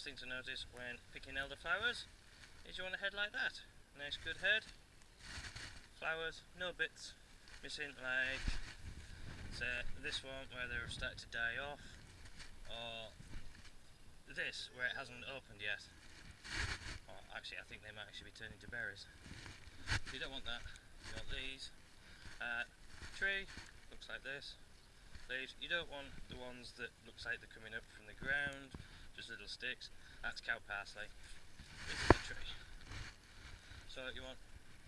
thing to notice when picking elderflowers is you want a head like that. Nice good head. Flowers, no bits missing, like say this one where they're starting to die off, or this where it hasn't opened yet. Or actually I think they might actually be turning to berries. You don't want that. You want these. Tree looks like this. Leaves. You don't want the ones that looks like they're coming up from the ground, just little sticks. That's cow parsley. This is the tree. So you want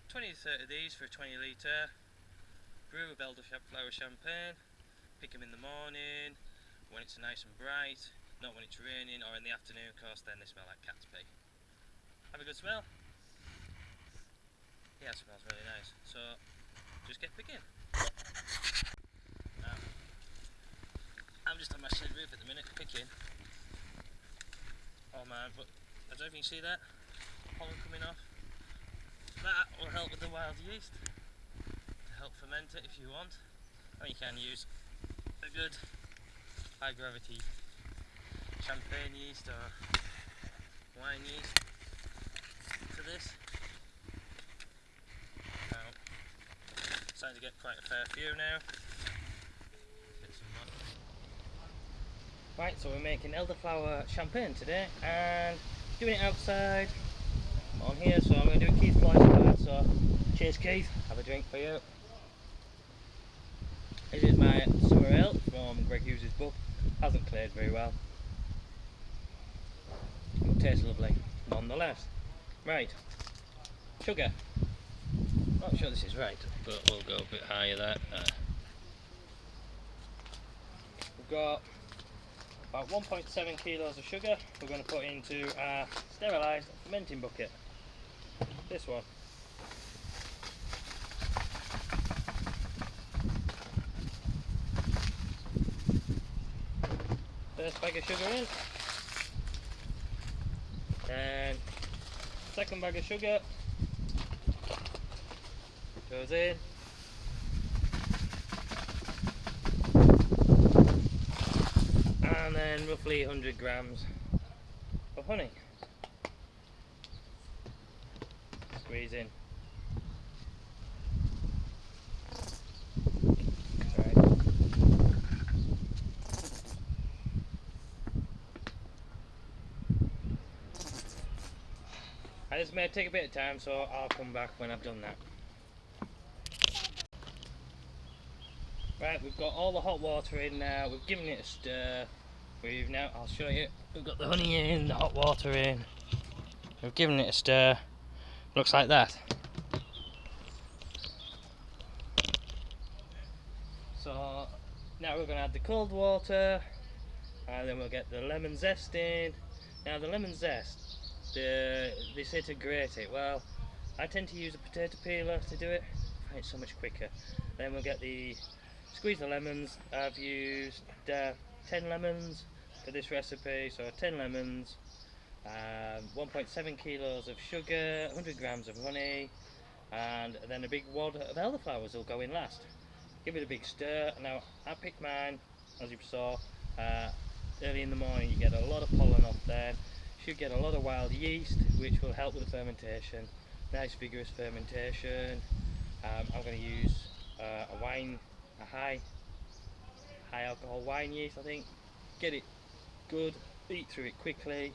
20 to 30 of these for a 20 litre. Brew of elderflower champagne. Pick them in the morning when it's nice and bright, not when it's raining or in the afternoon, of course then they smell like cat's pee. Have a good smell? Yeah, it smells really nice. So just get picking. Now, I'm just on my shed roof at the minute picking. Oh man, but I don't know if you can see that pollen coming off. That will help with the wild yeast to help ferment it if you want. Or you can use a good high gravity champagne yeast or wine yeast for this. Now, starting to get quite a fair few now. Get some more. Right, so we're making elderflower champagne today and doing it outside. I'm on here, so I'm going to do Keith Floyd's part. So, cheers Keith, have a drink for you. This is my summer ale from Greg Hughes' book. Hasn't cleared very well. It tastes lovely, nonetheless. Right, sugar. Not sure this is right, but we'll go a bit higher there. We've got about 1.7 kilos of sugar we're going to put into our sterilised fermenting bucket. This one. First bag of sugar in, and second bag of sugar goes in, and then roughly 100 grams of honey. Squeeze in. This may take a bit of time, so I'll come back when I've done that. Right, we've got all the hot water in now, we've given it a stir. I'll show you, we've got the honey in, the hot water in. We've given it a stir. Looks like that. So now we're going to add the cold water, and then we'll get the lemon zest in. Now the lemon zest, they say to grate it. Well, I tend to use a potato peeler to do it. I find it so much quicker. Then we'll squeeze the lemons. I've used 10 lemons for this recipe, so 10 lemons, 1.7 kilos of sugar, 100 grams of honey, and then a big wad of elderflowers will go in last. Give it a big stir. Now I picked mine, as you saw, early in the morning. You get a lot of pollen off there. Should get a lot of wild yeast, which will help with the fermentation. Nice vigorous fermentation. I'm going to use a high alcohol wine yeast, I think. Get it good, eat through it quickly,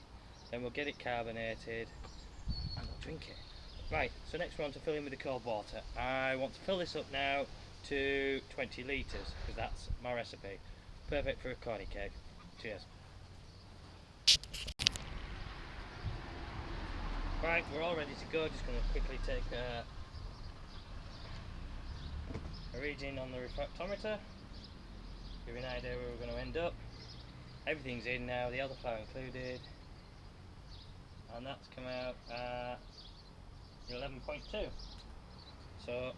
then we'll get it carbonated and we'll drink it. Right, so next we're on to fill in with the cold water. I want to fill this up now to 20 litres because that's my recipe. Perfect for a corny cake. Cheers. Right, we're all ready to go. Just going to quickly take a reading on the refractometer, give you an idea where we're going to end up. Everything's in now, the elderflower included, and that's come out at 11.2. So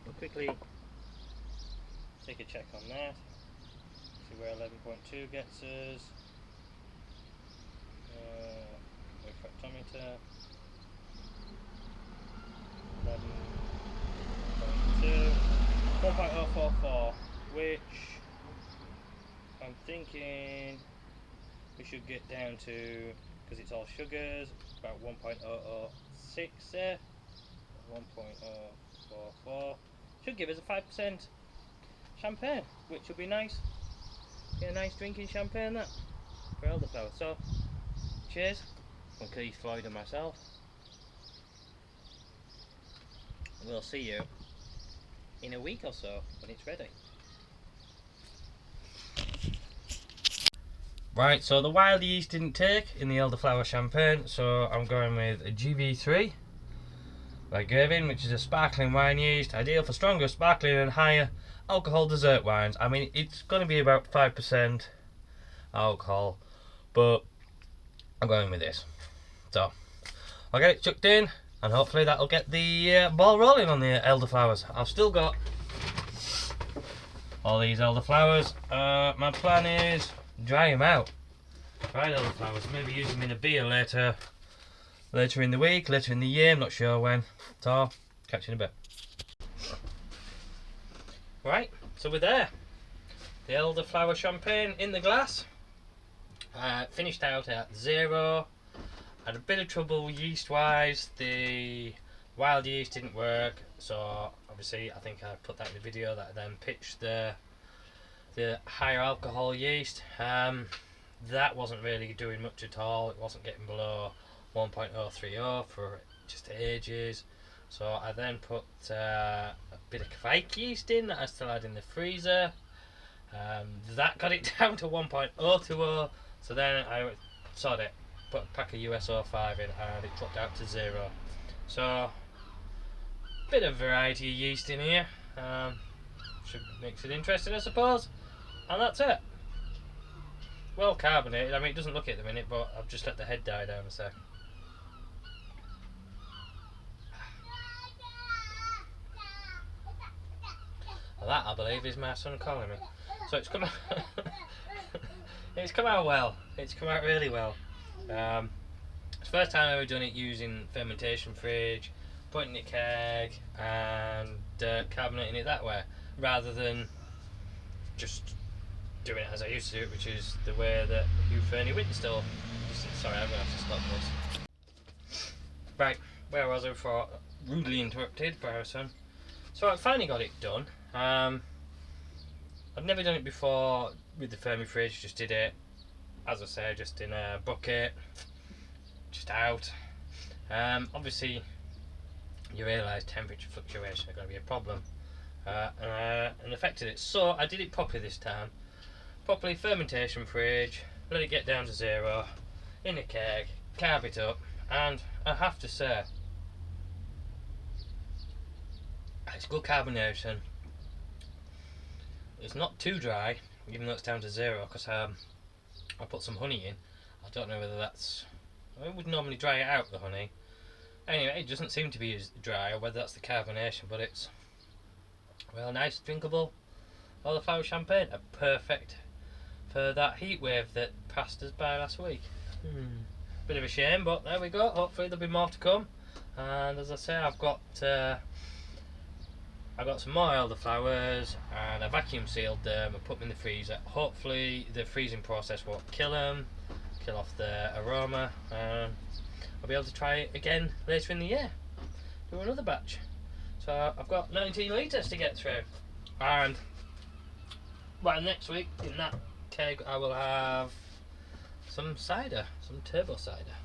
we'll quickly take a check on that, see where 11.2 gets us. Refractometer 11.2, 1.044, which I'm thinking we should get down to because it's all sugars, about 1.006 there, 1.044. Should give us a 5% champagne, which would be nice. Get a nice drinking champagne that for elderflower. So, cheers from Keith, Floyd and myself. We'll see you in a week or so when it's ready. Right, so the wild yeast didn't take in the elderflower champagne, so I'm going with a GB3 by Gervin, which is a sparkling wine yeast, ideal for stronger sparkling and higher alcohol dessert wines. I mean, it's going to be about 5% alcohol, but I'm going with this. So I'll get it chucked in, and hopefully that'll get the ball rolling on the elderflowers. I've still got all these elderflowers. My plan is dry them out. Dried elderflowers, maybe use them in a beer later in the week, later in the year, I'm not sure when. So, catch you in a bit. Right, so we're there. The elderflower champagne in the glass. Finished out at 0. Had a bit of trouble yeast wise. The wild yeast didn't work, so obviously I think I put that in the video that I then pitched the higher alcohol yeast. That wasn't really doing much at all. It wasn't getting below 1.030 for just ages. So I then put a bit of Kvike yeast in that I still had in the freezer. That got it down to 1.020. So then I sod it, put a pack of US-05 in, and it dropped out to 0. So bit of variety of yeast in here. Should makes it interesting, I suppose. And that's it. Well carbonated. I mean, it doesn't look it at the minute, but I've just let the head die down a sec. Well, that, I believe, is my son calling me. So it's come out. It's come out well. It's come out really well. It's the first time I've ever done it using fermentation fridge, putting it in a keg, and carbonating it that way, rather than just doing it as I used to do it, which is the way that Hugh Fernie Winstall. Sorry, I'm going to have to stop this. Right, where was I before? Rudely interrupted by our son. So I finally got it done. I've never done it before with the Fermi fridge, just did it, as I say, just in a bucket, just out. Obviously, you realise temperature fluctuation are going to be a problem, and affected it. So I did it properly this time. Properly fermentation fridge, let it get down to 0, in a keg, carb it up, and I have to say, it's good carbonation. It's not too dry, even though it's down to 0, because I put some honey in. I don't know whether that's... I would normally dry it out, the honey. Anyway, it doesn't seem to be as dry, or whether that's the carbonation, but it's, well, nice, drinkable elderflower champagne. A perfect for that heat wave that passed us by last week. Bit of a shame, but there we go. Hopefully there'll be more to come. And as I say, I've got some more elderflowers, and I vacuum sealed them and put them in the freezer. Hopefully the freezing process won't kill them, kill off the aroma, and I'll be able to try it again later in the year. Do another batch. So I've got 19 litres to get through, and well, next week in that keg I will have some cider, some turbo cider.